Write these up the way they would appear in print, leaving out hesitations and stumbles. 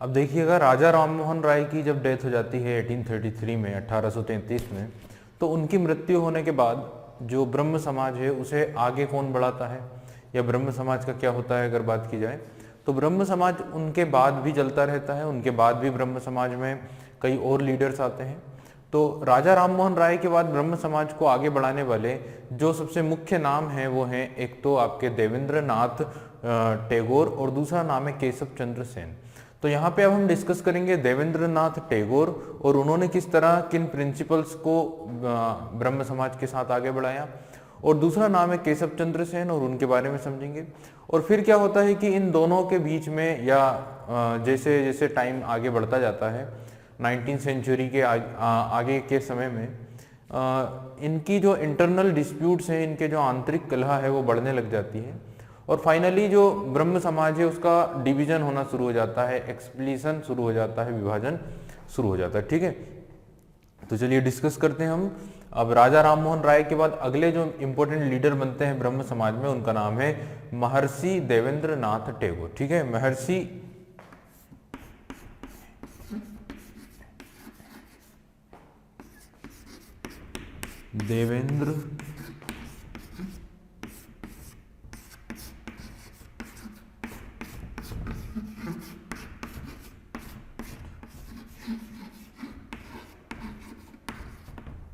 अब देखिएगा, राजा राममोहन राय की जब डेथ हो जाती है 1833 में, 1833 में, तो उनकी मृत्यु होने के बाद जो ब्रह्म समाज है उसे आगे कौन बढ़ाता है, या ब्रह्म समाज का क्या होता है अगर बात की जाए, तो ब्रह्म समाज उनके बाद भी चलता रहता है। उनके बाद भी ब्रह्म समाज में कई और लीडर्स आते हैं। तो राजा राममोहन राय के बाद ब्रह्म समाज को आगे बढ़ाने वाले जो सबसे मुख्य नाम हैं वो हैं, एक तो आपके देवेंद्र नाथ टैगोर और दूसरा नाम है केशव चंद्र सेन। तो यहाँ पे अब हम डिस्कस करेंगे देवेंद्र नाथ टैगोर और उन्होंने किस तरह किन प्रिंसिपल्स को ब्रह्म समाज के साथ आगे बढ़ाया, और दूसरा नाम है केशव चंद्र सेन और उनके बारे में समझेंगे। और फिर क्या होता है कि इन दोनों के बीच में या जैसे जैसे टाइम आगे बढ़ता जाता है 19वीं सेंचुरी के आगे के समय में इनकी जो इंटरनल डिस्प्यूट्स हैं, इनके जो आंतरिक कलह है वो बढ़ने लग जाती है, और फाइनली जो ब्रह्म समाज है उसका डिवीजन होना शुरू हो जाता है, एक्सप्लिशन शुरू हो जाता है, विभाजन शुरू हो जाता है। ठीक है, तो चलिए डिस्कस करते हैं हम। अब राजा राममोहन राय के बाद अगले जो इंपॉर्टेंट लीडर बनते हैं ब्रह्म समाज में, उनका नाम है महर्षि देवेंद्र नाथ टैगोर। ठीक है, महर्षि देवेंद्र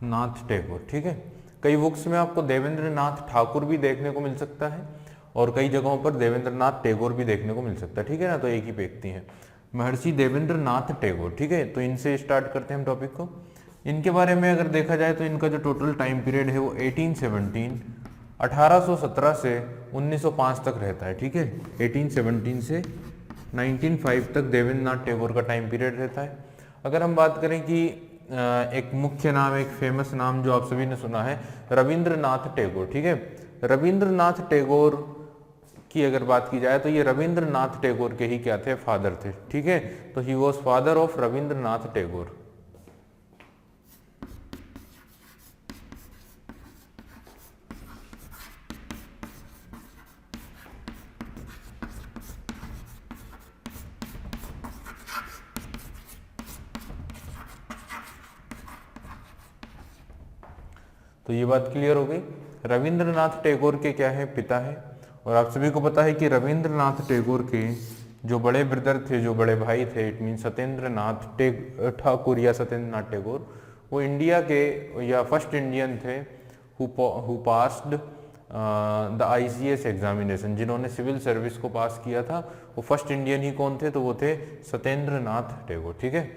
नाथ टैगोर। ठीक है, कई बुक्स में आपको देवेंद्र नाथ ठाकुर भी देखने को मिल सकता है और कई जगहों पर देवेंद्र नाथ टैगोर भी देखने को मिल सकता है। ठीक है ना, तो एक ही व्यक्ति हैं, महर्षि देवेंद्र नाथ टैगोर। ठीक है, तो इनसे स्टार्ट करते हैं हम टॉपिक को। इनके बारे में अगर देखा जाए तो इनका जो टोटल टाइम पीरियड है वो 1817 से 1905 तक रहता है। ठीक है, 1817 से 1905 तक देवेंद्र नाथ टैगोर का टाइम पीरियड रहता है। अगर हम बात करें कि एक मुख्य नाम, एक फेमस नाम जो आप सभी ने सुना है, रविंद्रनाथ टैगोर। ठीक है, रविंद्रनाथ टैगोर की अगर बात की जाए तो ये रविंद्रनाथ टैगोर के ही क्या थे, फादर थे। ठीक है, तो he was father of Rabindranath Tagore. तो ये बात क्लियर हो गई, रविंद्रनाथ टैगोर के क्या है, पिता है। और आप सभी को पता है कि रविंद्रनाथ टैगोर के जो बड़े ब्रदर थे, जो बड़े भाई थे, इट मीन सत्येंद्र नाथ ठाकुर या सत्येंद्र नाथ टैगोर, वो इंडिया के या फर्स्ट इंडियन थे who passed the ICS examination, जिन्होंने सिविल सर्विस को पास किया था। वो फर्स्ट इंडियन ही कौन थे, तो वो थे सत्येंद्र नाथ टैगोर। ठीक है,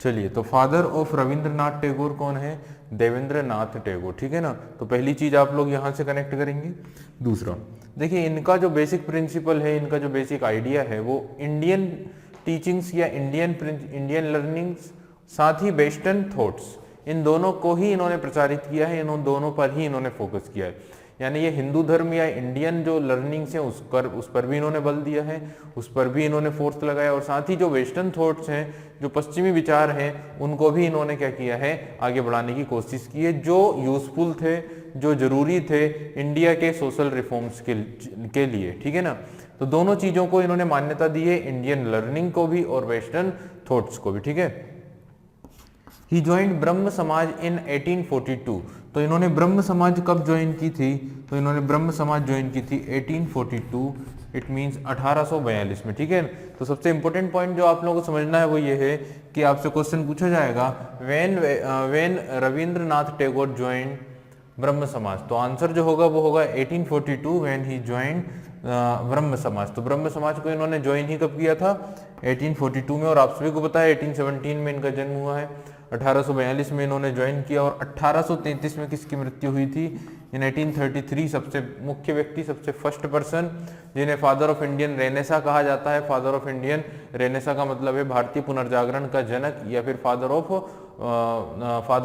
चलिए, तो फादर ऑफ रविंद्रनाथ टैगोर कौन है, देवेंद्र नाथ टैगोर। ठीक है ना, तो पहली चीज आप लोग यहां से कनेक्ट करेंगे। दूसरा देखिए, इनका जो बेसिक प्रिंसिपल है, इनका जो बेसिक आइडिया है, वो इंडियन टीचिंग्स या इंडियन लर्निंग्स, साथ ही वेस्टर्न थॉट्स, इन दोनों को ही इन्होंने प्रचारित किया है, इन दोनों पर ही इन्होंने फोकस किया है। यानी ये हिंदू धर्म या इंडियन जो लर्निंग्स हैं उस पर भी इन्होंने बल दिया है, उस पर भी इन्होंने फोर्स लगाया, और साथ ही जो वेस्टर्न थॉट्स हैं, जो पश्चिमी विचार हैं, उनको भी इन्होंने क्या किया है, आगे बढ़ाने की कोशिश की है, जो यूजफुल थे, जो जरूरी थे इंडिया के सोशल रिफॉर्म्स के लिए। ठीक है ना, तो दोनों चीजों को इन्होंने मान्यता दी है, इंडियन लर्निंग को भी और वेस्टर्न थॉट्स को भी। ठीक है, ही ज्वाइंड ब्रह्म समाज इन 1842। तो इन्होंने ब्रह्म समाज कब ज्वाइन की थी, तो इन्होंने ब्रह्म समाज ज्वाइन की थी 1842, इट मींस 1842 में। ठीक है, तो सबसे इंपॉर्टेंट पॉइंट जो आप लोगों को समझना है वो ये है कि आपसे क्वेश्चन पूछा जाएगा, व्हेन रविंद्रनाथ टैगोर ज्वाइन ब्रह्म समाज, तो आंसर जो होगा वो होगा 1842 व्हेन ही ज्वाइन ब्रह्म समाज। तो ब्रह्म समाज को इन्होंने ज्वाइन ही कब किया था, 1842 में, और आप सभी को पता है 1817 में इनका जन्म हुआ है, 1842 में इन्होंने ज्वाइन किया, और 1833 में किसकी मृत्यु हुई थी, इन 1833 सबसे मुख्य व्यक्ति, सबसे फर्स्ट पर्सन जिन्हें फादर ऑफ इंडियन रेनेसा कहा जाता है। फादर ऑफ इंडियन रेनेसा का मतलब है भारतीय पुनर्जागरण का जनक, या फिर फादर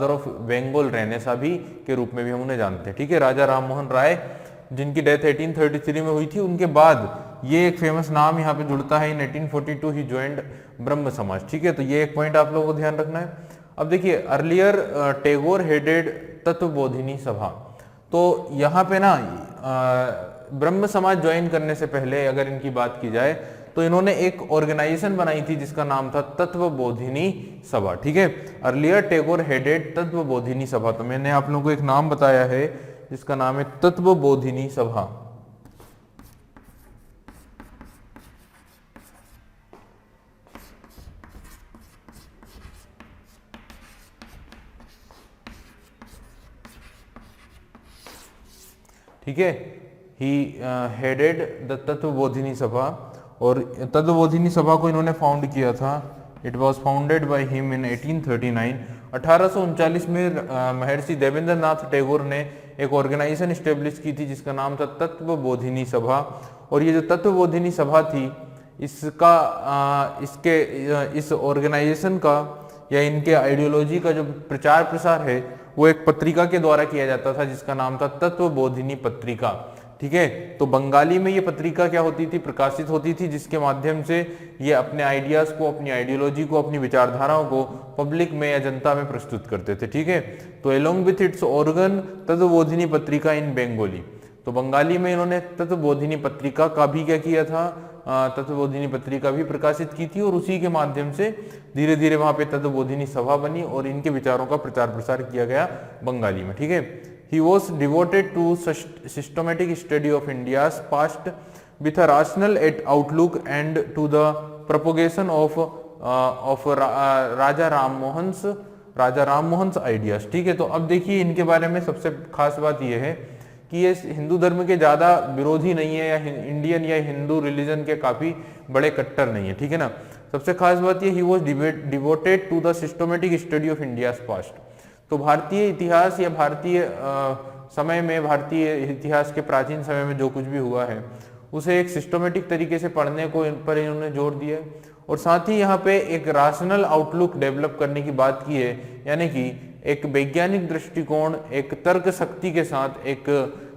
ऑफ बंगाल रेनेसा भी के रूप में भी हम उन्हें जानते हैं। ठीक है, राजा राममोहन राय जिनकी डेथ 1833 में हुई थी, उनके बाद ये एक फेमस नाम यहाँ पे जुड़ता है, इन 1842 ही ज्वाइंड ब्रह्म समाज। ठीक है, तो ये एक पॉइंट आप लोगों को ध्यान रखना है। अब देखिए, अर्लियर टैगोर हेडेड तत्वबोधिनी सभा, तो यहाँ पे ना ब्रह्म समाज ज्वाइन करने से पहले अगर इनकी बात की जाए तो इन्होंने एक ऑर्गेनाइजेशन बनाई थी जिसका नाम था तत्वबोधिनी सभा। ठीक है, अर्लियर टैगोर हेडेड तत्वबोधिनी सभा। तो मैंने आप लोगों को एक नाम बताया है जिसका नाम है तत्वबोधिनी सभा। ठीक है, ही हेडेड द तत्वबोधिनी सभा, और तत्वबोधिनी सभा को इन्होंने फाउंड किया था। It was founded by him in 1839। 1839 में महर्षि देवेंद्रनाथ टैगोर ने एक ऑर्गेनाइजेशन स्टेब्लिश की थी जिसका नाम था तत्वबोधिनी सभा। और ये जो तत्वबोधिनी सभा थी इस ऑर्गेनाइजेशन का या इनके आइडियोलॉजी का जो प्रचार प्रसार है वो एक पत्रिका के द्वारा किया जाता था जिसका नाम था तत्वबोधिनी पत्रिका। ठीक है, तो बंगाली में ये पत्रिका क्या होती थी, प्रकाशित होती थी, जिसके माध्यम से ये अपने आइडियाज को, अपनी आइडियोलॉजी को, अपनी विचारधाराओं को पब्लिक में या जनता में प्रस्तुत करते थे। ठीक है, तो along with its organ Tattvabodhini पत्रिका इन बंगाली, तो बंगाली में इन्होंने तत्वबोधिनी पत्रिका का भी क्या किया था, तत्वबोधिनी पत्रिका भी प्रकाशित की थी, और उसी के माध्यम से धीरे धीरे वहां पे तत्वबोधिनी सभा बनी और इनके विचारों का प्रचार प्रसार किया गया बंगाली में। ठीक है, he was devoted to systematic study of India's past with a rational outlook and to the propagation of Raja Rammohan's ideas. ठीक है, तो अब देखिए इनके बारे में सबसे खास बात यह है कि ये हिंदू धर्म के ज्यादा विरोधी नहीं है, या इंडियन या हिंदू रिलीजन के काफी बड़े कट्टर नहीं है। ठीक है ना, सबसे खास बात ये, he was devoted to the systematic study of India's past. तो भारतीय इतिहास या भारतीय समय में, भारतीय इतिहास के प्राचीन समय में जो कुछ भी हुआ है उसे एक सिस्टमेटिक तरीके से पढ़ने को पर इन्होंने जोर दिया, और साथ ही यहाँ पे एक राशनल आउटलुक डेवलप करने की बात की है, यानी कि एक वैज्ञानिक दृष्टिकोण, एक तर्क शक्ति के साथ, एक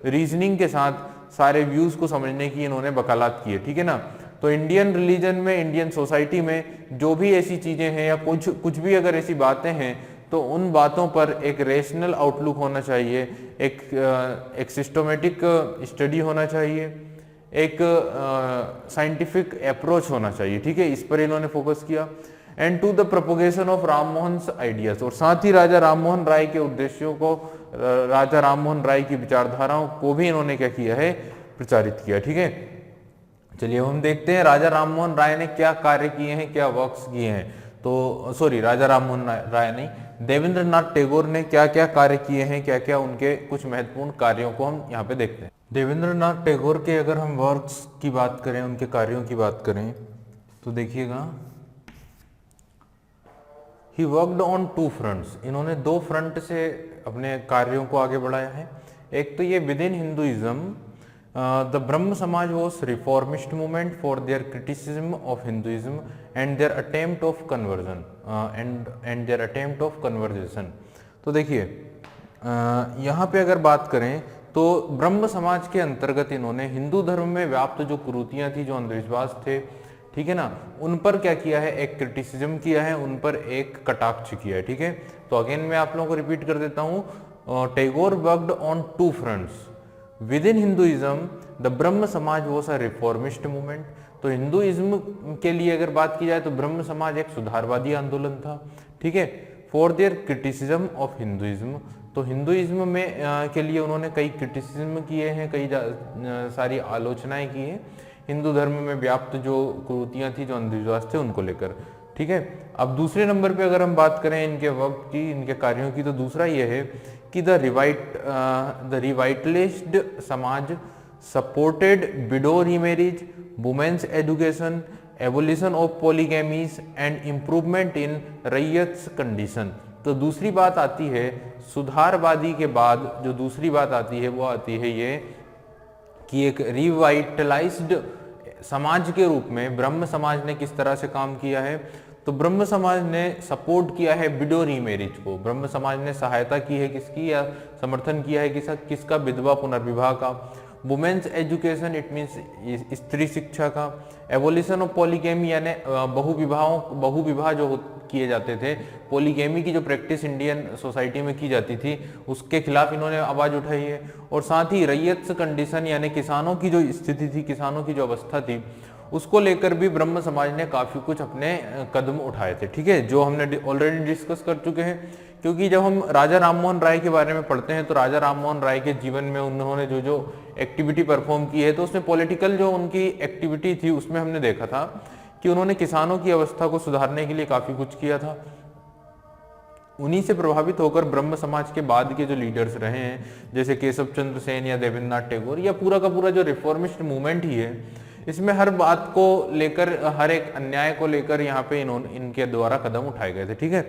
रीजनिंग के साथ सारे व्यूज को समझने की इन्होंने वकालत की है। ठीक है ना, तो इंडियन रिलीजन में, इंडियन सोसाइटी में जो भी ऐसी चीजें हैं या कुछ भी अगर ऐसी बातें हैं तो उन बातों पर एक रेशनल आउटलुक होना चाहिए, एक सिस्टमेटिक स्टडी होना चाहिए, एक साइंटिफिक अप्रोच होना चाहिए। ठीक है, इस पर इन्होंने फोकस किया। And to the propagation of Rammohan ideas, और साथ ही राजा राममोहन राय के उद्देश्यों को, राजा राममोहन राय की विचारधाराओं को भी इन्होंने क्या किया है, प्रचारित किया। ठीक है, चलिए हम देखते हैं राजा राममोहन राय ने क्या कार्य किए हैं, क्या वर्क्स किए हैं। तो सॉरी, राजा राममोहन राय नहीं, देवेंद्रनाथ टैगोर ने क्या क्या कार्य किए हैं, क्या क्या उनके कुछ महत्वपूर्ण कार्यों को हम यहाँ पे देखते हैं। देवेंद्रनाथ टैगोर के अगर हम वर्क्स की बात करें, उनके कार्यों की बात करें, तो देखिएगा, he worked on two fronts, इन्होंने दो फ्रंट से अपने कार्यों को आगे बढ़ाया है। एक तो ये with in Hinduism, the Brahmo Samaj was reformist movement for their criticism of Hinduism and their attempt of conversion and their attempt of conversation. तो देखिए यहाँ पे अगर बात करें तो ब्रह्म समाज के अंतर्गत इन्होंने हिंदू धर्म में व्याप्त जो कुरीतियां थी, जो अंधविश्वास थे, ठीक है ना, उन पर क्या किया है, एक क्रिटिसिज्म किया है, उन पर एक कटाक्ष किया है। ठीक है, तो अगेन मैं आप लोगों को रिपीट कर देता हूँ, Tagore worked on two fronts, with in Hinduism the Brahmo Samaj was a reformist movement. तो हिंदुइज्म के लिए अगर बात की जाए तो ब्रह्म समाज एक सुधारवादी आंदोलन था। ठीक है, for their criticism of Hinduism, तो हिंदुइज्म में के लिए उन्होंने कई क्रिटिसिज्म किए हैं, कई सारी आलोचनाएं की हैं हिंदू धर्म में व्याप्त जो कुरीतियां थी, जो अंधविश्वास थे, उनको लेकर। ठीक है, अब दूसरे नंबर पे अगर हम बात करें इनके वक्त की, इनके कार्यों की, तो दूसरा ये है कि the revivalist Samaj supported widow remarriage, women's education, abolition of polygamies and improvement in ryots condition. तो दूसरी बात आती है सुधारवादी के बाद, जो दूसरी बात आती है वो आती है ये कि एक रिवाइटलाइज्ड समाज के रूप में ब्रह्म समाज ने किस तरह से काम किया है। तो ब्रह्म समाज ने सपोर्ट किया है विडो रीमैरिज को, ब्रह्म समाज ने सहायता की है किसकी, या समर्थन किया है किसका, विधवा पुनर्विवाह का। वुमेन्स एजुकेशन, इट मीन्स स्त्री शिक्षा का। एवोल्यूशन ऑफ पॉलीगेमी, यानी बहुविवाह जो किए जाते थे, पॉलीगेमी की जो प्रैक्टिस इंडियन सोसाइटी में की जाती थी, उसके खिलाफ इन्होंने आवाज उठाई है। और साथ ही रैयत्स कंडीशन, यानी किसानों की जो स्थिति थी, किसानों की जो अवस्था थी, उसको लेकर भी ब्रह्म समाज ने काफी कुछ अपने कदम उठाए थे, ठीक है, जो हमने ऑलरेडी डिस्कस कर चुके हैं। क्योंकि जब हम राजा राममोहन राय के बारे में पढ़ते हैं तो राजा राममोहन राय के जीवन में उन्होंने जो जो एक्टिविटी परफॉर्म की है, तो उसमें पॉलिटिकल जो उनकी एक्टिविटी थी उसमें हमने देखा था कि उन्होंने किसानों की अवस्था को सुधारने के लिए काफी कुछ किया था। उन्हीं से प्रभावित होकर ब्रह्म समाज के बाद के जो लीडर्स रहे हैं, जैसे केशव चंद्र सेन या देवेंद्रनाथ टैगोर, या पूरा का पूरा जो रिफॉर्मिस्ट मूवमेंट ही है, इसमें हर बात को लेकर, हर एक अन्याय को लेकर यहाँ पे इनके द्वारा कदम उठाए गए थे, ठीक है।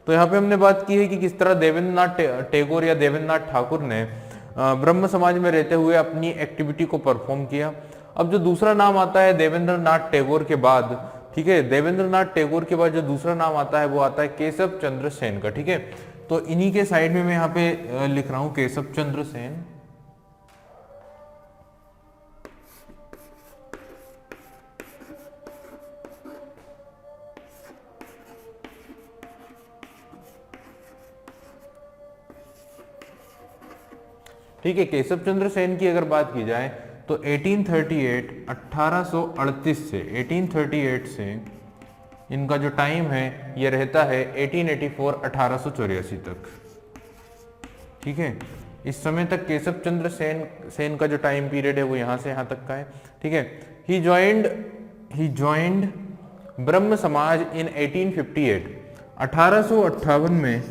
तो यहाँ पे हमने बात की है कि किस तरह देवेंद्रनाथ टैगोर या देवेंद्रनाथ ठाकुर ने ब्रह्म समाज में रहते हुए अपनी एक्टिविटी को परफॉर्म किया। अब जो दूसरा नाम आता है देवेंद्रनाथ टैगोर के बाद, ठीक है, देवेंद्रनाथ टैगोर के बाद जो दूसरा नाम आता है वो आता है केशव चंद्र सेन का, ठीक है। तो इन्हीं के साइड में मैं यहाँ पे लिख रहा हूं केशव चंद्र सेन। ठीक है, केशव चंद्र सेन की अगर बात की जाए तो 1838 से 1838 से इनका जो टाइम है ये रहता है 1884 तक, ठीक है। इस समय तक केशव चंद्र सेन का जो टाइम पीरियड है वो यहां से यहां तक का है, ठीक है। ही ज्वाइंड ब्रह्म समाज इन 1858। 1858 में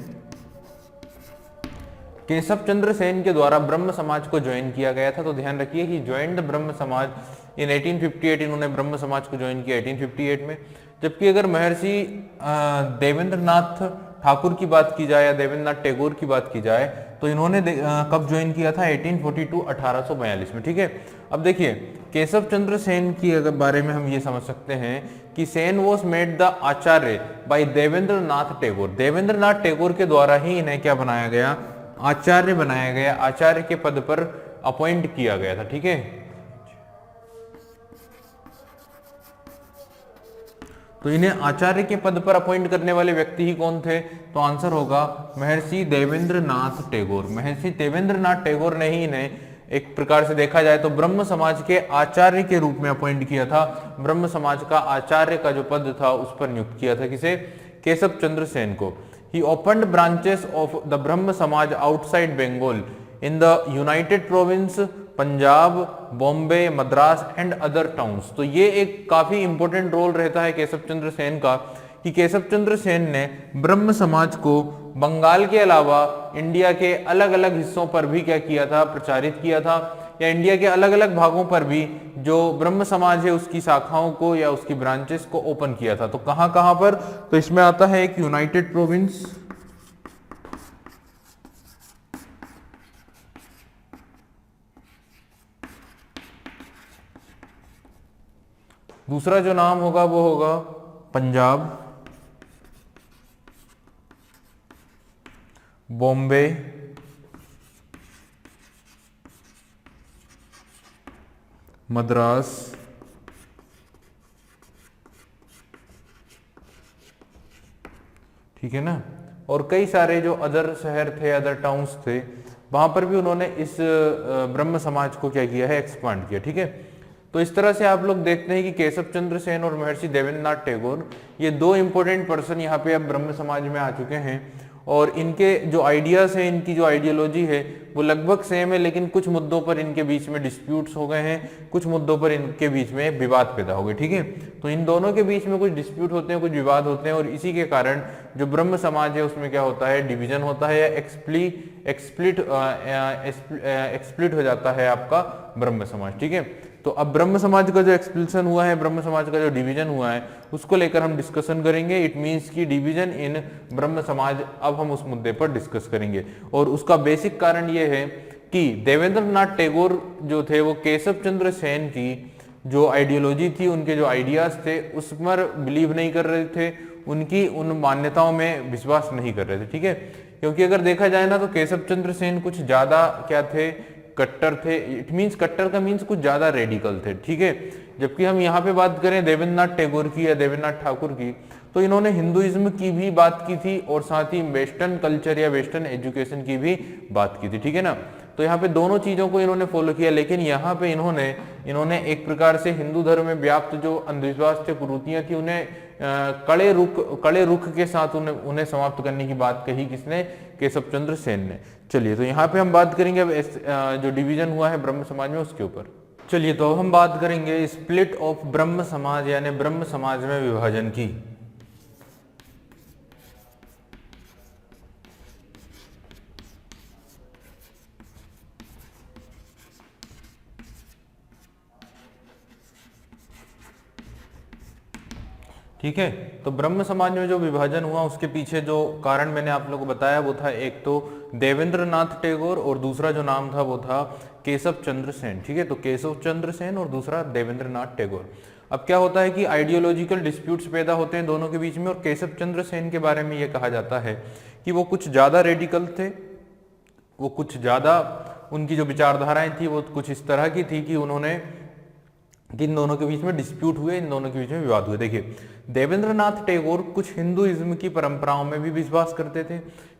केशव चंद्र सेन के द्वारा ब्रह्म समाज को ज्वाइन किया गया था। तो ध्यान रखिए कि ज्वाइंड ब्रह्म समाज इन 1858, इन्होंने ब्रह्म समाज को ज्वाइन किया 1858 में। जबकि अगर महर्षि देवेंद्रनाथ ठाकुर की बात की जाए या देवेंद्रनाथ टैगोर की बात की जाए तो इन्होंने कब ज्वाइन किया था? 1842 1842 में, ठीक है। अब देखिए केशव चंद्र सेन की अगर बारे में हम ये समझ सकते हैं कि Sen was made the Acharya by Devendranath Tagore. Devendranath Tagore के द्वारा ही इन्हें क्या बनाया गया? आचार्य बनाया गया, आचार्य के पद पर अपॉइंट किया गया था, ठीक है। तो इन्हें आचार्य के पद पर अपॉइंट करने वाले व्यक्ति ही कौन थे? तो आंसर होगा महर्षि देवेंद्रनाथ टैगोर। महर्षि देवेंद्रनाथ टैगोर ने ही इन्हें एक प्रकार से देखा जाए तो ब्रह्म समाज के आचार्य के रूप में अपॉइंट किया था। ब्रह्म समाज का आचार्य का जो पद था उस पर नियुक्त किया था किसे? केशव चंद्र सेन को। He opened branches of the Brahma Samaj outside Bengal in the United Province, Punjab, Bombay, Madras and other towns. तो ये एक काफी इंपॉर्टेंट रोल रहता है केशव चंद्र सेन का कि केशव चंद्र सेन ने ब्रह्म समाज को बंगाल के अलावा इंडिया के अलग अलग हिस्सों पर भी क्या किया था? प्रचारित किया था, या इंडिया के अलग अलग भागों पर भी जो ब्रह्म समाज है उसकी शाखाओं को या उसकी ब्रांचेस को ओपन किया था। तो कहां कहां पर? तो इसमें आता है एक यूनाइटेड प्रोविंस, दूसरा जो नाम होगा वो होगा पंजाब, बॉम्बे, मद्रास, ठीक है ना, और कई सारे जो अदर शहर थे, अदर टाउन्स थे, वहां पर भी उन्होंने इस ब्रह्म समाज को क्या किया है? एक्सपांड किया, ठीक है। तो इस तरह से आप लोग देखते हैं कि केशव चंद्र सेन और महर्षि देवेंद्रनाथ टैगोर ये दो इंपॉर्टेंट पर्सन यहाँ पे अब ब्रह्म समाज में आ चुके हैं, और इनके जो आइडियाज हैं, इनकी जो आइडियोलॉजी है वो लगभग सेम है, लेकिन कुछ मुद्दों पर इनके बीच में डिस्प्यूट्स हो गए हैं, कुछ मुद्दों पर इनके बीच में विवाद पैदा हो गए, ठीक है। तो इन दोनों के बीच में कुछ डिस्प्यूट होते हैं, कुछ विवाद होते हैं, और इसी के कारण जो ब्रह्म समाज है उसमें क्या होता है? डिवीजन होता है, या एक्सप्लिट हो जाता है आपका ब्रह्म समाज, ठीक है। तो अब ब्रह्म समाज का जो एक्सप्लिशन हुआ है, ब्रह्म समाज का जो डिवीजन हुआ है, उसको लेकर हम डिस्कशन करेंगे। इट मींस की डिवीजन इन ब्रह्म समाज, अब हम उस मुद्दे पर डिस्कस करेंगे। और उसका बेसिक कारण ये है कि देवेंद्रनाथ टैगोर जो थे वो केशव चंद्र सेन की जो आइडियोलॉजी थी, उनके जो आइडियाज थे उस पर बिलीव नहीं कर रहे थे, उनकी उन मान्यताओं में विश्वास नहीं कर रहे थे, ठीक है। क्योंकि अगर देखा जाए ना तो केशव चंद्र सेन कुछ ज्यादा क्या थे? कट्टर थे। इट मींस कट्टर का मींस कुछ ज्यादा रेडिकल थे, ठीक है। जबकि हम यहाँ पे बात करें देवेंद्रनाथ टैगोर की या देवेंद्रनाथ ठाकुर की, तो इन्होंने हिंदुइज्म की भी बात की थी और साथ ही वेस्टर्न कल्चर या वेस्टर्न एजुकेशन की भी बात की थी, ठीक है ना। तो यहाँ पे दोनों चीजों को इन्होंने फॉलो किया, लेकिन यहाँ पे इन्होंने एक प्रकार से हिंदू धर्म में व्याप्त जो अंधविश्वास थे, कुरीतियां थी, उन्हें कड़े रुख के साथ उन्हें समाप्त करने की बात कही। किसने? केशव चंद्र सेन ने। चलिए, तो यहाँ पे हम बात करेंगे अब जो डिवीजन हुआ है ब्रह्म समाज में उसके ऊपर। चलिए, तो अब हम बात करेंगे स्प्लिट ऑफ ब्रह्म समाज यानी ब्रह्म समाज में विभाजन की। ठीक है, तो ब्रह्म समाज में जो विभाजन हुआ उसके पीछे जो कारण मैंने आप लोगों को बताया वो था, एक तो देवेंद्र नाथ टैगोर और दूसरा जो नाम था वो था केशव चंद्र सेन। ठीक है, तो केशव चंद्र सेन और दूसरा देवेंद्र नाथ टैगोर। अब क्या होता है कि आइडियोलॉजिकल डिस्प्यूट्स पैदा होते हैं दोनों के बीच में, और केशव चंद्र सेन के बारे में ये कहा जाता है कि वो कुछ ज्यादा रेडिकल थे, वो कुछ ज्यादा, उनकी जो विचारधाराएं थी वो कुछ इस तरह की थी कि इन दोनों के बीच में डिस्प्यूट हुए, इन दोनों के बीच में विवाद हुए। देखिए, देवेंद्र नाथ टैगोर कुछ हिंदुइज्म की परंपराओं में भी विश्वास करते थे,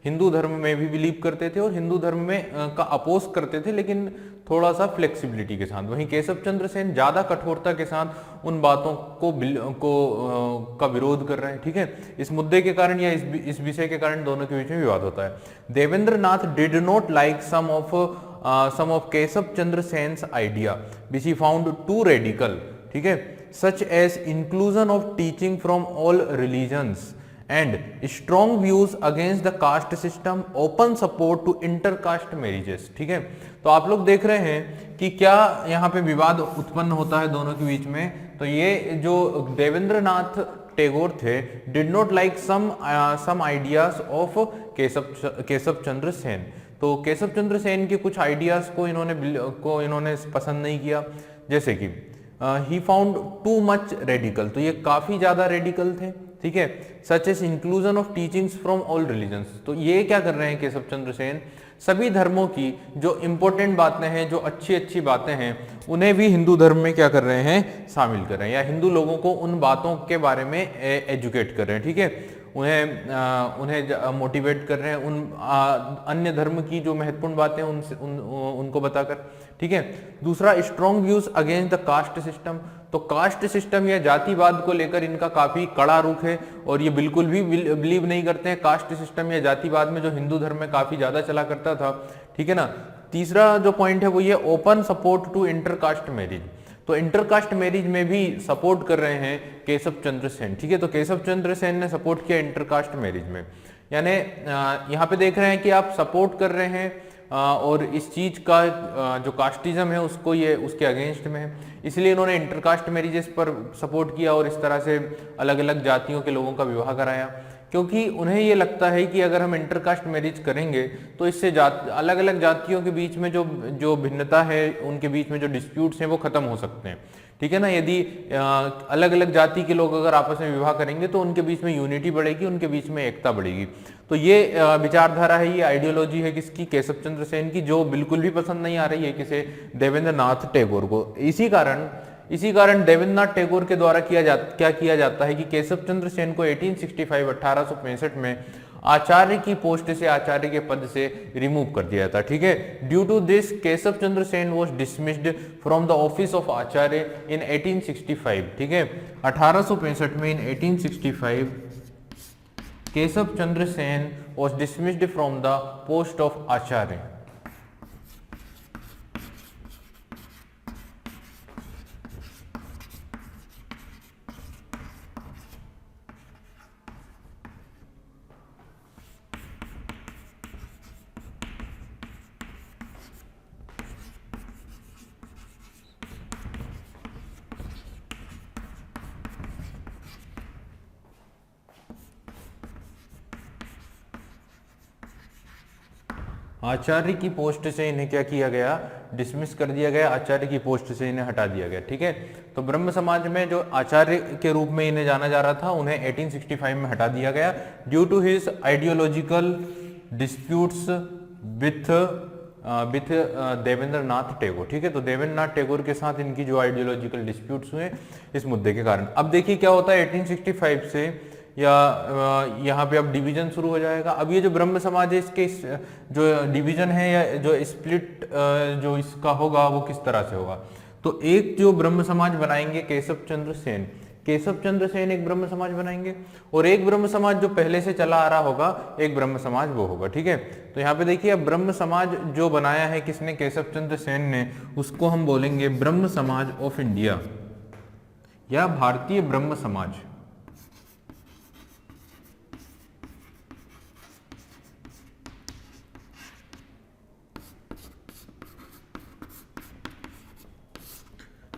हिंदू धर्म में भी बिलीव करते थे और हिंदू धर्म में का अपोज करते थे, लेकिन थोड़ा सा फ्लेक्सिबिलिटी के साथ। वहीं केशव चंद्र सेन ज्यादा कठोरता के साथ उन बातों का विरोध कर रहे हैं। ठीक है, इस मुद्दे के कारण या इस विषय के कारण दोनों के बीच में विवाद होता है। Devendra Nath did not like some of Keshav Chandra Sen's idea which he found too radical, ठीक है, such as inclusion of teaching from all religions and strong views against the caste system, open support to intercaste marriages। ठीक है, तो आप लोग देख रहे हैं कि क्या यहाँ पे विवाद उत्पन्न होता है दोनों के बीच में। तो ये जो देवेंद्र नाथ टैगोर थे did not like some ideas of Keshav Chandra Sen. तो केशव चंद्र सेन के कुछ आइडियाज को इन्होंने पसंद नहीं किया, जैसे कि he found too much radical, तो ये काफी ज्यादा रेडिकल थे। ठीक है, such as inclusion of teachings from all religions, तो ये क्या कर रहे हैं केशव चंद्र सेन, सभी धर्मों की जो इंपॉर्टेंट बातें हैं, जो अच्छी अच्छी बातें हैं, उन्हें भी हिंदू धर्म में क्या कर रहे हैं, शामिल कर रहे हैं, या हिंदू लोगों को उन बातों के बारे में एजुकेट कर रहे हैं। ठीक है, उन्हें मोटिवेट कर रहे हैं उन अन्य धर्म की जो महत्वपूर्ण बातें उनको बताकर। ठीक है, दूसरा strong views against the caste system, तो कास्ट सिस्टम या जातिवाद को लेकर इनका काफी कड़ा रुख है और ये बिल्कुल भी बिलीव नहीं करते हैं कास्ट सिस्टम या जातिवाद में, जो हिंदू धर्म में काफी ज्यादा चला करता था। ठीक है ना। तीसरा जो पॉइंट है वो ये open support to intercaste marriage, तो इंटरकास्ट मैरिज में भी सपोर्ट कर रहे हैं केशव चंद्र सेन। ठीक है, तो केशव चंद्र सेन ने सपोर्ट किया इंटरकास्ट मैरिज में, यानी यहाँ पे देख रहे हैं कि आप सपोर्ट कर रहे हैं और इस चीज का जो कास्टिज्म है उसको ये उसके अगेंस्ट में है, इसलिए इन्होंने इंटरकास्ट मैरिजेस पर सपोर्ट किया और इस तरह से अलग अलग जातियों के लोगों का विवाह कराया, क्योंकि उन्हें ये लगता है कि अगर हम इंटरकास्ट मैरिज करेंगे तो इससे अलग अलग जातियों के बीच में जो भिन्नता है, उनके बीच में जो डिस्प्यूट्स हैं वो खत्म हो सकते हैं। ठीक है ना, यदि अलग अलग जाति के लोग अगर आपस में विवाह करेंगे तो उनके बीच में यूनिटी बढ़ेगी, उनके बीच में एकता बढ़ेगी। तो ये विचारधारा है, ये आइडियोलॉजी है किसकी, केशव चंद्र सेन की, जो बिल्कुल भी पसंद नहीं आ रही है किसे, देवेंद्र नाथ टैगोर को। इसी कारण देवेंद्र नाथ टैगोर के द्वारा क्या किया जाता है कि केशव चंद्र सेन को 1865 में आचार्य की पोस्ट से, आचार्य के पद से रिमूव कर दिया था। ठीक है, due to this Keshav Chandra Sen was dismissed from the office of Acharya in 1865। ठीक है, 1865 में, in 1865 Keshav Chandra Sen was dismissed from the post of Acharya. आचार्य की पोस्ट से इन्हें क्या किया गया, डिसमिस कर दिया गया, आचार्य की पोस्ट से इन्हें हटा दिया गया। ठीक है, तो ब्रह्म समाज में जो आचार्य के रूप में इन्हें जाना जा रहा था उन्हें 1865 में हटा दिया गया due to his ideological disputes with Devendra Nath Tagore. ठीक है, तो देवेंद्र नाथ टैगोर के साथ इनकी जो आइडियोलॉजिकल डिस्प्यूट्स हुए इस मुद्दे के कारण। अब देखिए क्या होता है, 1865 से या यहाँ पे अब डिवीजन शुरू हो जाएगा। अब ये जो ब्रह्म समाज है इसके जो डिवीजन है या जो स्प्लिट जो इसका होगा वो किस तरह से होगा। तो एक जो ब्रह्म समाज बनाएंगे केशव चंद्र सेन, केशव चंद्र सेन एक ब्रह्म समाज बनाएंगे, और एक ब्रह्म समाज जो पहले से चला आ रहा होगा एक ब्रह्म समाज वो होगा। ठीक है, तो यहाँ पे देखिए अब ब्रह्म समाज जो बनाया है किसने, केशव चंद्र सेन ने, उसको हम बोलेंगे ब्रह्म समाज ऑफ इंडिया या भारतीय ब्रह्म समाज।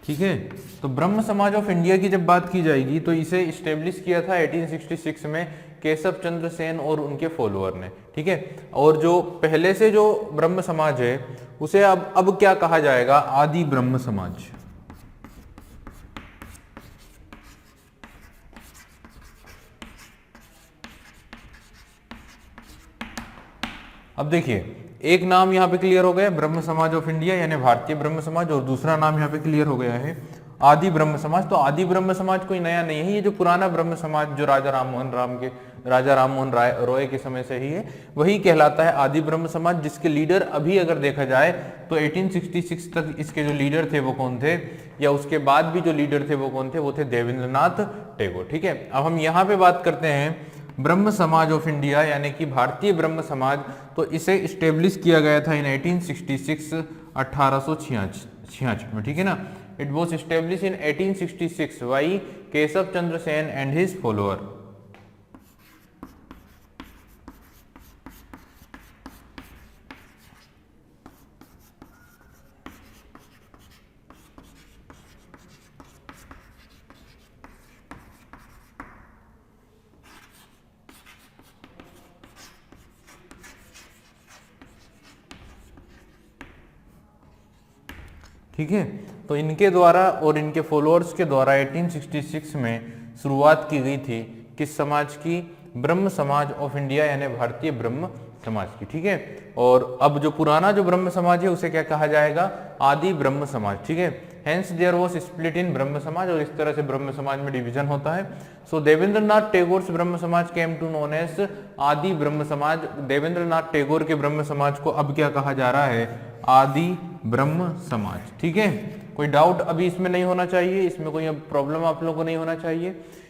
ठीक है, तो ब्रह्म समाज ऑफ इंडिया की जब बात की जाएगी तो इसे इस्टेब्लिश किया था 1866 में केशव चंद्र सेन और उनके फॉलोअर ने। ठीक है, और जो पहले से जो ब्रह्म समाज है उसे अब क्या कहा जाएगा, आदि ब्रह्म समाज। अब देखिए एक नाम यहाँ पे क्लियर हो गया ब्रह्म समाज ऑफ इंडिया यानी भारतीय ब्रह्म समाज, और दूसरा नाम यहाँ पे क्लियर हो गया है आदि ब्रह्म समाज। तो आदि ब्रह्म समाज कोई नया नहीं है, ये जो पुराना ब्रह्म समाज जो राजा राममोहन रॉय के समय से ही है वही कहलाता है आदि ब्रह्म समाज, जिसके लीडर अभी अगर देखा जाए तो 1866 तक इसके जो लीडर थे वो कौन थे, या उसके बाद भी जो लीडर थे वो कौन थे, वो थे देवेंद्रनाथ टैगोर। ठीक है, अब हम यहाँ पे बात करते हैं ब्रह्म समाज ऑफ इंडिया यानी कि भारतीय ब्रह्म समाज। तो इसे इस्टेब्लिश किया गया था इन 1866 1866 में। ठीक है ना, it was establish in 1866 by Keshav Chandra Sen and his follower. ठीक है, तो इनके द्वारा और इनके फॉलोअर्स के द्वारा 1866 में शुरुआत की गई थी किस समाज की, ब्रह्म समाज ऑफ इंडिया यानी भारतीय ब्रह्म समाज की। ठीक है, और अब जो पुराना जो ब्रह्म समाज है उसे क्या कहा जाएगा, आदि ब्रह्म समाज। ठीक है, hence there was split in Brahmo Samaj, और इस तरह से ब्रह्म समाज में डिवीजन होता है। सो देवेंद्रनाथ टैगोर्स ब्रह्म समाज केम टू नोन एज आदि ब्रह्म समाज। देवेंद्रनाथ टैगोर के ब्रह्म समाज को अब क्या कहा जा रहा है, आदि ब्रह्म समाज। ठीक है, कोई डाउट अभी इसमें नहीं होना चाहिए, इसमें कोई प्रॉब्लम आप लोगों को नहीं होना चाहिए,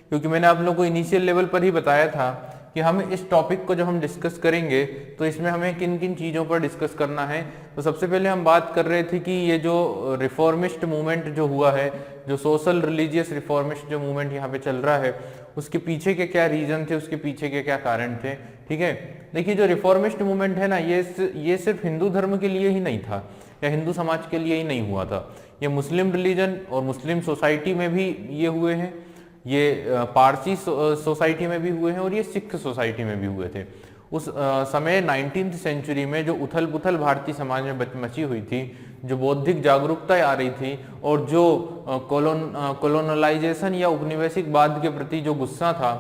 क्योंकि मैंने आप लोगों को इनिशियल लेवल पर ही बताया था कि हम इस टॉपिक को जब हम डिस्कस करेंगे तो इसमें हमें किन किन चीज़ों पर डिस्कस करना है। तो सबसे पहले हम बात कर रहे थे कि ये जो रिफॉर्मिस्ट मूवमेंट जो हुआ है, जो सोशल रिलीजियस रिफॉर्मिस्ट जो मूवमेंट यहाँ पे चल रहा है, उसके पीछे के क्या रीजन थे, उसके पीछे के क्या कारण थे। ठीक है, देखिए जो रिफॉर्मिस्ट मूवमेंट है ना, ये सिर्फ हिंदू धर्म के लिए ही नहीं था या हिंदू समाज के लिए ही नहीं हुआ था, ये मुस्लिम रिलीजन और मुस्लिम सोसाइटी में भी ये हुए हैं, ये पारसी सोसाइटी में भी हुए हैं, और ये सिख सोसाइटी में भी हुए थे। उस समय 19वीं सेंचुरी में जो उथल पुथल भारतीय समाज में मची हुई थी, जो बौद्धिक जागरूकता आ रही थी, और जो कॉलोनलाइजेशन या उपनिवेशिकवाद के प्रति जो गुस्सा था,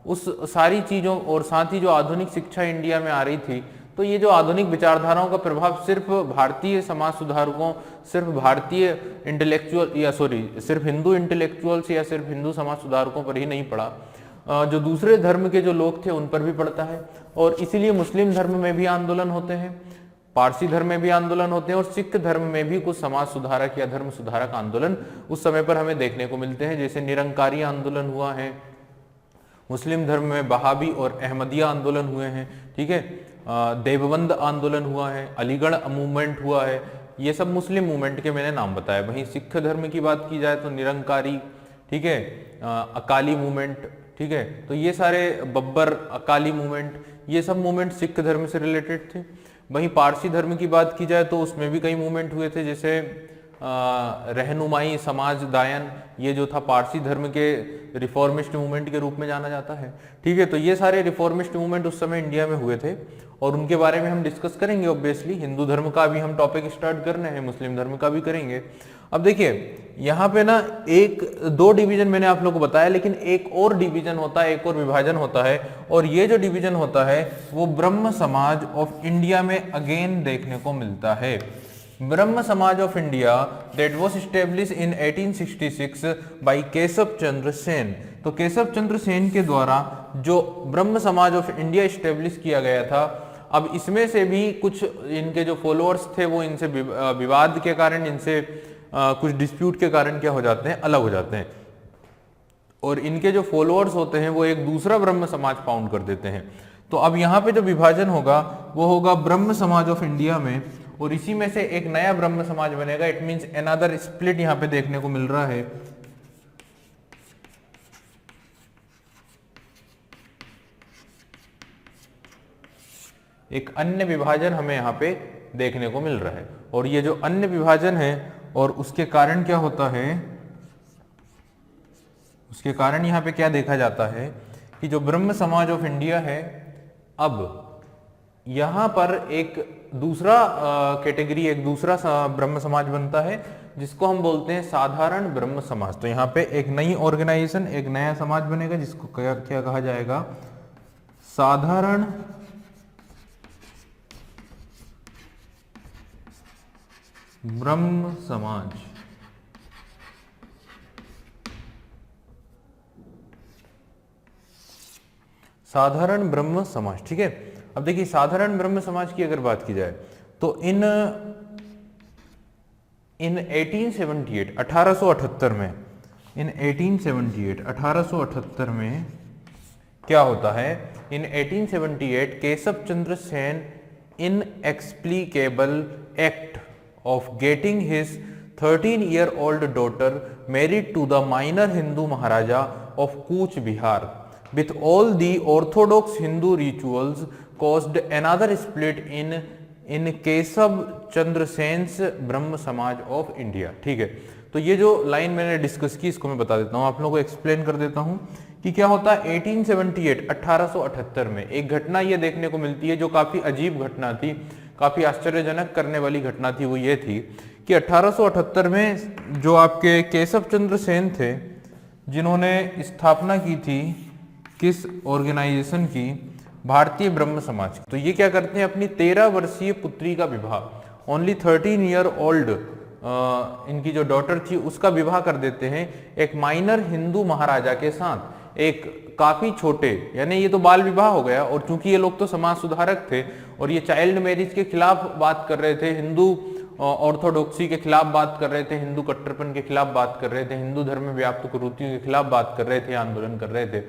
उस सारी चीज़ों और साथ ही जो आधुनिक शिक्षा इंडिया में आ रही थी, तो ये जो आधुनिक विचारधाराओं का प्रभाव सिर्फ भारतीय समाज सुधारकों, सिर्फ भारतीय इंटेलेक्चुअल या सिर्फ हिंदू इंटेलेक्चुअल्स या सिर्फ हिंदू समाज सुधारकों पर ही नहीं पड़ा, जो दूसरे धर्म के जो लोग थे उन पर भी पड़ता है। और इसीलिए मुस्लिम धर्म में भी आंदोलन होते हैं, पारसी धर्म में भी आंदोलन होते हैं, और सिख धर्म में भी कुछ समाज सुधारक या धर्म सुधारक आंदोलन उस समय पर हमें देखने को मिलते हैं। जैसे निरंकारी आंदोलन हुआ है, मुस्लिम धर्म में बहाबी और अहमदिया आंदोलन हुए हैं। ठीक है, देवबंद आंदोलन हुआ है, अलीगढ़ मूवमेंट हुआ है, ये सब मुस्लिम मूवमेंट के मैंने नाम बताए। वहीं सिख धर्म की बात की जाए तो निरंकारी, ठीक है, अकाली मूवमेंट, ठीक है, तो ये सारे बब्बर अकाली मूवमेंट, ये सब मूवमेंट सिख धर्म से रिलेटेड थे। वहीं पारसी धर्म की बात की जाए तो उसमें भी कई मूवमेंट हुए थे, जैसे रहनुमाई समाज दायन, ये जो था पारसी धर्म के रिफॉर्मिस्ट मूवमेंट के रूप में जाना जाता है। ठीक है, तो ये सारे रिफॉर्मिस्ट मूवमेंट उस समय इंडिया में हुए थे और उनके बारे में हम डिस्कस करेंगे। ऑब्वियसली हिंदू धर्म का भी हम टॉपिक स्टार्ट करने हैं, मुस्लिम धर्म का भी करेंगे। अब देखिए यहाँ पे ना एक दो डिवीजन मैंने आप लोगों को बताया, लेकिन एक और डिवीजन होता है, एक और विभाजन होता है, और ये जो डिवीजन होता है वो ब्रह्म समाज ऑफ इंडिया में अगेन देखने को मिलता है। Brahmo Samaj of India that was established in 1866 by Keshav Chandra Sen. तो केशव चंद्र सेन के द्वारा जो ब्रह्म समाज ऑफ इंडिया स्टेब्लिश किया गया था, अब इसमें से भी कुछ इनके जो फॉलोअर्स थे वो इनसे विवाद के कारण, इनसे कुछ डिस्प्यूट के कारण क्या हो जाते हैं, अलग हो जाते हैं, और इनके जो फॉलोअर्स होते हैं वो एक दूसरा ब्रह्म समाज फाउंड कर देते हैं। तो अब यहाँ पे जो विभाजन होगा वो होगा ब्रह्म समाज ऑफ इंडिया में, और इसी में से एक नया ब्रह्म समाज बनेगा। इट मींस अनदर स्प्लिट यहाँ पे देखने को मिल रहा है। एक अन्य विभाजन हमें यहाँ पे देखने को मिल रहा है, और ये जो अन्य विभाजन है और उसके कारण क्या होता है, उसके कारण यहाँ पे क्या देखा जाता है कि जो ब्रह्म समाज ऑफ इंडिया है, अब यहाँ पर एक दूसरा कैटेगरी, एक दूसरा ब्रह्म समाज बनता है जिसको हम बोलते हैं साधारण ब्रह्म समाज। तो यहाँ पे एक नई ऑर्गेनाइजेशन, एक नया समाज बनेगा जिसको क्या क्या कहा जाएगा, साधारण ब्रह्म समाज। साधारण ब्रह्म समाज, ठीक है। अब देखिए साधारण ब्रह्म समाज की अगर बात की जाए तो इन 1878 1878 में, इन 1878 1878 में क्या होता है, in 1878 Keshav Chandra Sen inexplicable act of getting his 13-year-old daughter married to the minor Hindu Maharaja of Cooch Bihar with all the orthodox Hindu rituals caused another split in Keshav Chandra Sen's Brahma Samaj of India. ठीक है, तो ये जो line मैंने discuss की इसको मैं बता देता हूँ, आप लोगों को एक्सप्लेन कर देता हूँ कि क्या होता है। 1878 1878 में एक घटना ये देखने को मिलती है जो काफी अजीब घटना थी, काफी आश्चर्यजनक करने वाली घटना थी। वो ये थी कि 1878 में जो आपके केशव चंद्र सेन थे, जिन्होंने स्थापना की थी किस ऑर्गेनाइजेशन की, भारतीय ब्रह्म समाज। तो ये क्या करते हैं, अपनी 13 वर्षीय पुत्री का विवाह, ओनली 13 ईयर ओल्ड इनकी जो डॉटर थी उसका विवाह कर देते हैं एक माइनर हिंदू महाराजा के साथ, एक काफी छोटे, यानी ये तो बाल विवाह हो गया। और चूंकि ये लोग तो समाज सुधारक थे और ये चाइल्ड मैरिज के खिलाफ बात कर रहे थे, हिंदू ऑर्थोडॉक्सी के खिलाफ बात कर रहे थे, हिंदू कट्टरपन के खिलाफ बात कर रहे थे, हिंदू धर्म में व्याप्त कुरीतियों के खिलाफ बात कर रहे थे, आंदोलन कर रहे थे।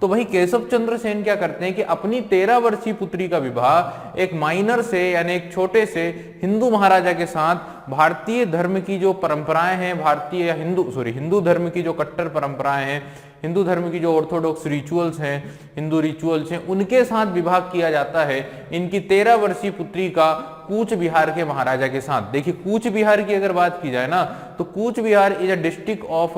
तो वही केशव चंद्र सेन क्या करते हैं कि अपनी 13 वर्षीय पुत्री का विवाह एक माइनर से, यानी एक छोटे से हिंदू महाराजा के साथ, भारतीय धर्म की जो परंपराएं हैं, भारतीय या हिंदू धर्म की जो कट्टर परंपराएं हैं, हिंदू धर्म की जो ऑर्थोडॉक्स रिचुअल्स हैं, हिंदू रिचुअल्स हैं, उनके साथ विवाह किया जाता है इनकी 13 वर्षीय पुत्री का कूच बिहार के महाराजा के साथ। देखिए कूच बिहार की अगर बात की जाए ना, तो Cooch Behar is a district of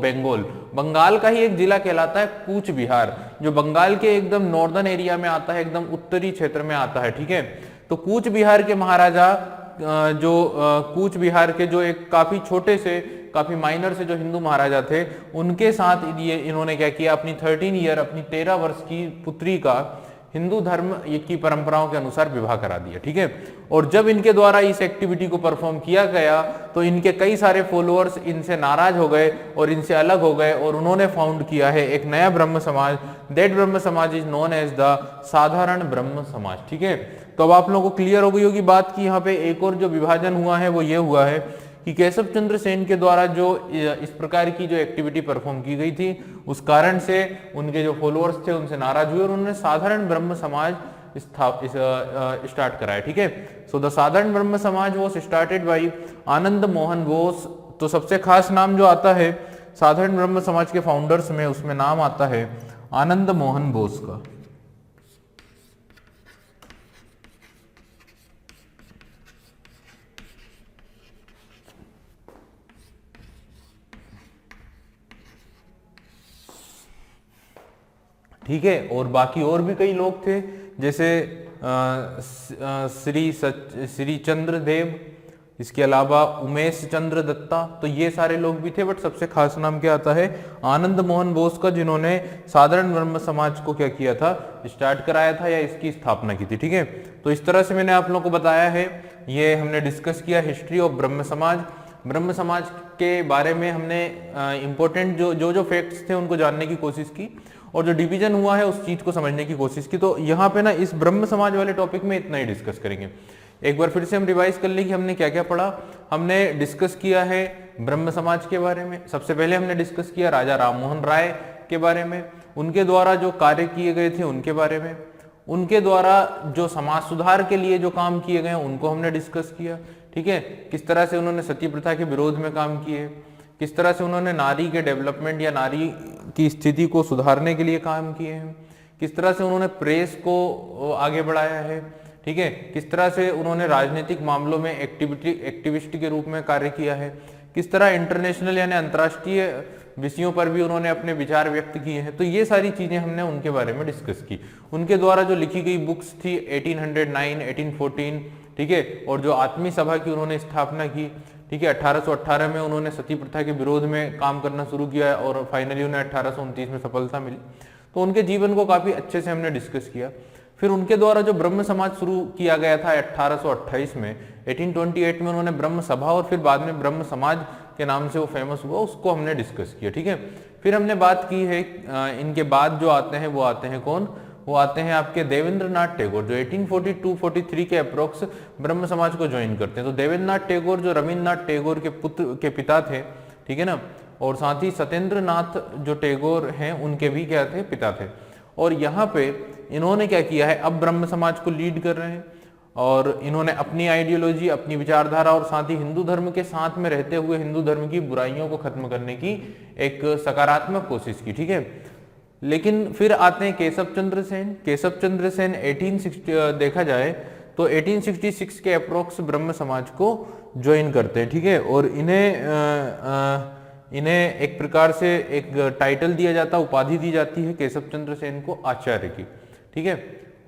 Bengal, Bengal का ही एक जिला कहलाता है कूच बिहार, जो बंगाल के एकदम नॉर्दर्न एरिया में आता है, एकदम उत्तरी क्षेत्र में आता है। ठीक है, तो कूच बिहार के महाराजा कूच बिहार के जो एक काफी छोटे से, काफी माइनर से जो हिंदू महाराजा थे, उनके साथ ये इन्होंने क्या किया, अपनी 13 वर्ष की पुत्री का हिंदू धर्म की परंपराओं के अनुसार विवाह करा दिया। ठीक है, और जब इनके द्वारा इस एक्टिविटी को परफॉर्म किया गया तो इनके कई सारे फॉलोअर्स इनसे नाराज हो गए और इनसे अलग हो गए, और उन्होंने फाउंड किया है एक नया ब्रह्म समाज। दैट ब्रह्म समाज इज नोन एज द साधारण ब्रह्म समाज। ठीक है, तो अब आप लोगों को क्लियर हो गई होगी बात की यहाँ पे एक और जो विभाजन हुआ है वो ये हुआ है कि केशव चंद्र सेन के द्वारा जो इस प्रकार की जो एक्टिविटी परफॉर्म की गई थी, उस कारण से उनके जो फॉलोअर्स थे उनसे नाराज हुए और उन्होंने साधारण ब्रह्म समाज स्टार्ट कराया। ठीक है, सो द साधारण ब्रह्म समाज was started by Anand Mohan Bose. तो सबसे खास नाम जो आता है साधारण ब्रह्म समाज के फाउंडर्स में, उसमें नाम आता है आनंद मोहन बोस का। ठीक है, और बाकी और भी कई लोग थे, जैसे श्री चंद्र देव, इसके अलावा उमेश चंद्र दत्ता, तो ये सारे लोग भी थे। बट सबसे खास नाम क्या आता है, आनंद मोहन बोस का, जिन्होंने साधारण ब्रह्म समाज को क्या किया था, स्टार्ट कराया था या इसकी स्थापना की थी। ठीक है, तो इस तरह से मैंने आप लोगों को बताया है, ये हमने डिस्कस किया हिस्ट्री ऑफ ब्रह्म समाज। ब्रह्म समाज के बारे में हमने इंपॉर्टेंट जो फैक्ट्स थे उनको जानने की कोशिश की, और जो डिवीजन हुआ है उस चीज को समझने की कोशिश की। तो यहाँ पे ना इस ब्रह्म समाज वाले टॉपिक में इतना ही डिस्कस करेंगे। एक बार फिर से हम रिवाइज कर लें कि हमने क्या क्या पढ़ा। हमने डिस्कस किया है ब्रह्म समाज के बारे में। सबसे पहले हमने डिस्कस किया राजा राममोहन राय के बारे में, उनके द्वारा जो कार्य किए गए थे उनके बारे में, उनके द्वारा जो समाज सुधार के लिए जो काम किए गए उनको हमने डिस्कस किया। ठीक है, किस तरह से उन्होंने सती प्रथा के विरोध में काम किए, किस तरह से उन्होंने नारी के डेवलपमेंट या नारी की स्थिति को सुधारने के लिए काम किए हैं, किस तरह से उन्होंने प्रेस को आगे बढ़ाया है। ठीक है, किस तरह से उन्होंने राजनीतिक मामलों में एक्टिविस्ट के रूप में कार्य किया है, किस तरह इंटरनेशनल यानी अंतर्राष्ट्रीय विषयों पर भी उन्होंने अपने विचार व्यक्त किए हैं। तो ये सारी चीजें हमने उनके बारे में डिस्कस की। उनके द्वारा जो लिखी गई बुक्स थी 1809, 1814, ठीक है, और जो आत्मीय सभा की उन्होंने स्थापना की। ठीक है, 1818 में उन्होंने सती प्रथा के विरोध में काम करना शुरू किया और फाइनली उन्हें 1829 में सफलता मिली। तो उनके जीवन को काफी अच्छे से हमने डिस्कस किया। फिर उनके द्वारा जो ब्रह्म समाज शुरू किया गया था 1828 में, 1828 में उन्होंने ब्रह्म सभा और फिर बाद में ब्रह्म समाज के नाम से वो फेमस हुआ, उसको हमने डिस्कस किया। ठीक है, फिर हमने बात की है इनके बाद जो आते हैं वो आते हैं कौन, वो आते हैं आपके देवेंद्रनाथ टैगोर, जो 1842-43 के अप्रोक्स ब्रह्म समाज को ज्वाइन करते हैं। तो देवेंद्रनाथ टैगोर जो रविन्द्रनाथ टैगोर के पुत्र के पिता थे, ठीक है ना, और साथ ही सत्येंद्रनाथ जो टैगोर हैं उनके भी क्या थे, पिता थे। और यहाँ पे इन्होंने क्या किया है, अब ब्रह्म समाज को लीड कर रहे हैं और इन्होंने अपनी आइडियोलॉजी, अपनी विचारधारा और साथ ही हिंदू धर्म के साथ में रहते हुए हिंदू धर्म की बुराइयों को खत्म करने की एक सकारात्मक कोशिश की। ठीक है, लेकिन फिर आते हैं केशव चंद्र सेन। केशव चंद्र सेन 1860 देखा जाए तो 1866 के अप्रोक्स ब्रह्म समाज को ज्वाइन करते हैं। ठीक है, और इन्हें एक प्रकार से एक टाइटल दिया जाता, उपाधि दी जाती है केशव चंद्र सेन को, आचार्य की। ठीक है,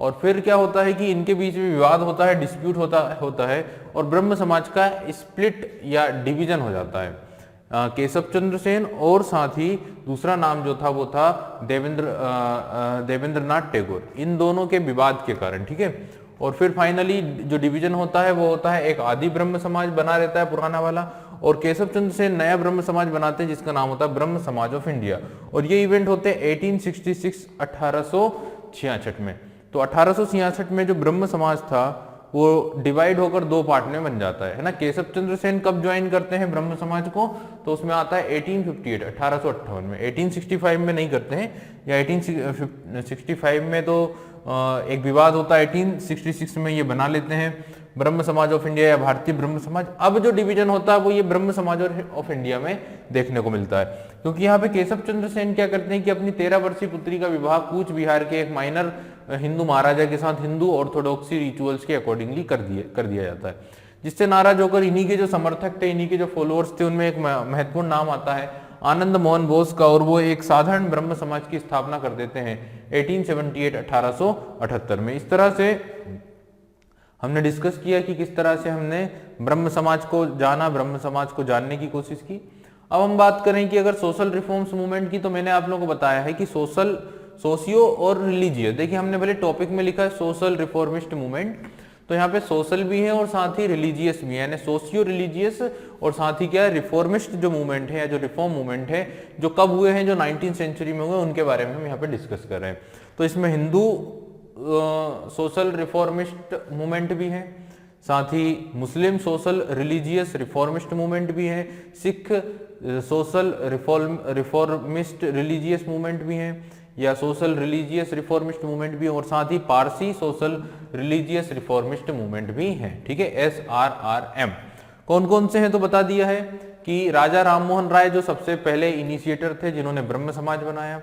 और फिर क्या होता है कि इनके बीच में विवाद होता है, डिस्प्यूट होता है और ब्रह्म समाज का स्प्लिट या डिवीजन हो जाता है। केशव चंद्र सेन और साथ ही दूसरा नाम जो था वो था देवेंद्रनाथ टैगोर, इन दोनों के विवाद के कारण। ठीक है, और फिर फाइनली जो डिवीजन होता है वो होता है एक आदि ब्रह्म समाज बना रहता है पुराना वाला, और केशव चंद्र सेन नया ब्रह्म समाज बनाते हैं जिसका नाम होता है ब्रह्म समाज ऑफ इंडिया। और ये इवेंट होते हैं 1866 1866 में। तो 1866 में जो ब्रह्म समाज था वो डिवाइड होकर दो पार्ट में बन जाता है ना। केशव चंद्र सेन कब ज्वाइन करते हैं ब्रह्म समाज को, तो उसमें आता है 1858 1858 में, 1865 में नहीं करते हैं, या 1865 में तो एक विवाद होता है, 1866 में ये बना लेते हैं ब्रह्म समाज ऑफ इंडिया या भारतीय ब्रह्म समाज। अब जो डिवीजन होता है वो ये ब्रह्म समाज ऑफ इंडिया में देखने को मिलता है, क्योंकि यहाँ पे केशव चंद्र सेन क्या करते हैं कि अपनी 13 वर्षीय पुत्री का विवाह कूच बिहार के एक माइनर हिंदू महाराजा के साथ हिंदू ऑर्थोडॉक्सी रिचुअल्स के अकॉर्डिंगली कर दिया जाता है, जिससे नाराज होकर इन्हीं के जो समर्थक थे, इन्हीं के जो फॉलोअर्स थे, उनमें एक महत्वपूर्ण नाम आता है आनंद मोहन बोस का, और वो एक साधारण ब्रह्म समाज की स्थापना कर देते हैं 1878 1878 में। इस तरह से हमने डिस्कस किया कि किस तरह से हमने ब्रह्म समाज को जाना, ब्रह्म समाज को जानने की कोशिश की। अब हम बात करें कि अगर सोशल रिफॉर्म्स मूवमेंट की, तो मैंने आप लोगों को बताया है कि सोशियो और रिलीजियस, देखिए हमने पहले टॉपिक में लिखा है सोशल रिफॉर्मिस्ट मूवमेंट, तो यहाँ पे सोशल भी है और साथ ही रिलीजियस भी है, यानी सोशियो रिलीजियस और साथ ही क्या रिफॉर्मिस्ट जो मूवमेंट है या जो रिफॉर्म मूवमेंट है जो कब हुए हैं, जो 19th सेंचुरी में हुए, उनके बारे में हम यहाँ पे डिस्कस कर रहे हैं। तो इसमें हिंदू सोशल रिफॉर्मिस्ट मूवमेंट भी है, साथ ही मुस्लिम सोशल रिलीजियस रिफॉर्मिस्ट मूवमेंट भी है, Sikh social reformist religious movement भी है या सोशल रिलीजियस रिफॉर्मिस्ट मूवमेंट भी है, और साथ ही Parsi social religious reformist movement भी है। ठीक है, SRRM कौन कौन से हैं तो बता दिया है कि राजा राममोहन राय जो सबसे पहले इनिशिएटर थे जिन्होंने ब्रह्म समाज बनाया,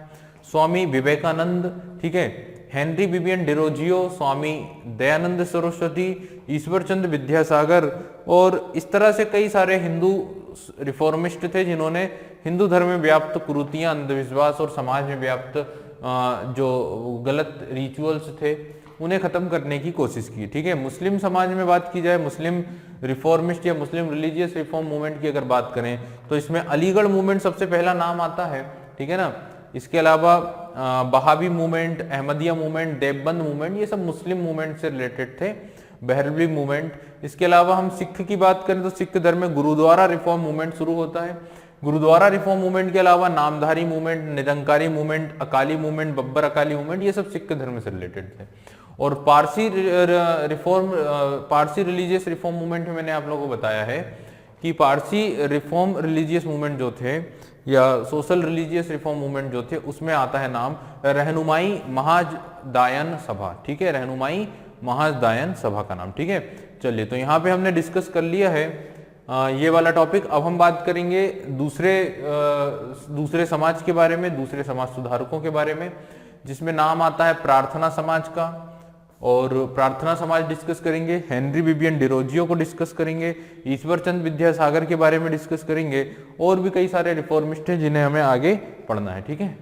स्वामी विवेकानंद, ठीक है, हेनरी विवियन डिरोजियो, स्वामी दयानंद सरस्वती, ईश्वर चंद्र विद्यासागर, और इस तरह से कई सारे हिंदू रिफॉर्मिस्ट थे जिन्होंने हिंदू धर्म में व्याप्त कुरीतियां, अंधविश्वास और समाज में व्याप्त जो गलत रिचुअल्स थे उन्हें खत्म करने की कोशिश की। ठीक है, मुस्लिम समाज में बात की जाए, मुस्लिम रिफॉर्मिस्ट या मुस्लिम रिलीजियस रिफॉर्म मूवमेंट की अगर बात करें तो इसमें अलीगढ़ मूवमेंट सबसे पहला नाम आता है। ठीक है ना, इसके अलावा Wahabi movement, Ahmadiyya movement, Deoband movement, ये सब मुस्लिम मूवमेंट से रिलेटेड थे, बहरवली मूवमेंट। इसके अलावा हम सिख की बात करें तो सिख धर्म में गुरुद्वारा रिफॉर्म मूवमेंट शुरू होता है, गुरुद्वारा रिफॉर्म मूवमेंट के अलावा Namdhari movement, Nirankari movement, Akali movement, Babbar Akali movement, ये सब सिख धर्म से रिलेटेड थे। और पारसी रिलीजियस रिफॉर्म मूवमेंट में मैंने आप लोगों को बताया है कि पारसी रिफॉर्म रिलीजियस मूवमेंट जो थे या सोशल रिलीजियस रिफॉर्म मूवमेंट जो थे, उसमें आता है नाम रहनुमाई महादायन सभा। ठीक है, रहनुमाई महादायन सभा का नाम। ठीक है, चलिए तो यहाँ पे हमने डिस्कस कर लिया है ये वाला टॉपिक। अब हम बात करेंगे दूसरे समाज के बारे में, दूसरे समाज सुधारकों के बारे में, जिसमें नाम आता है प्रार्थना समाज का। और प्रार्थना समाज डिस्कस करेंगे, हेनरी विवियन डिरोजियो को डिस्कस करेंगे, ईश्वर चंद विद्यासागर के बारे में डिस्कस करेंगे, और भी कई सारे रिफॉर्मिस्ट हैं जिन्हें हमें आगे पढ़ना है। ठीक है।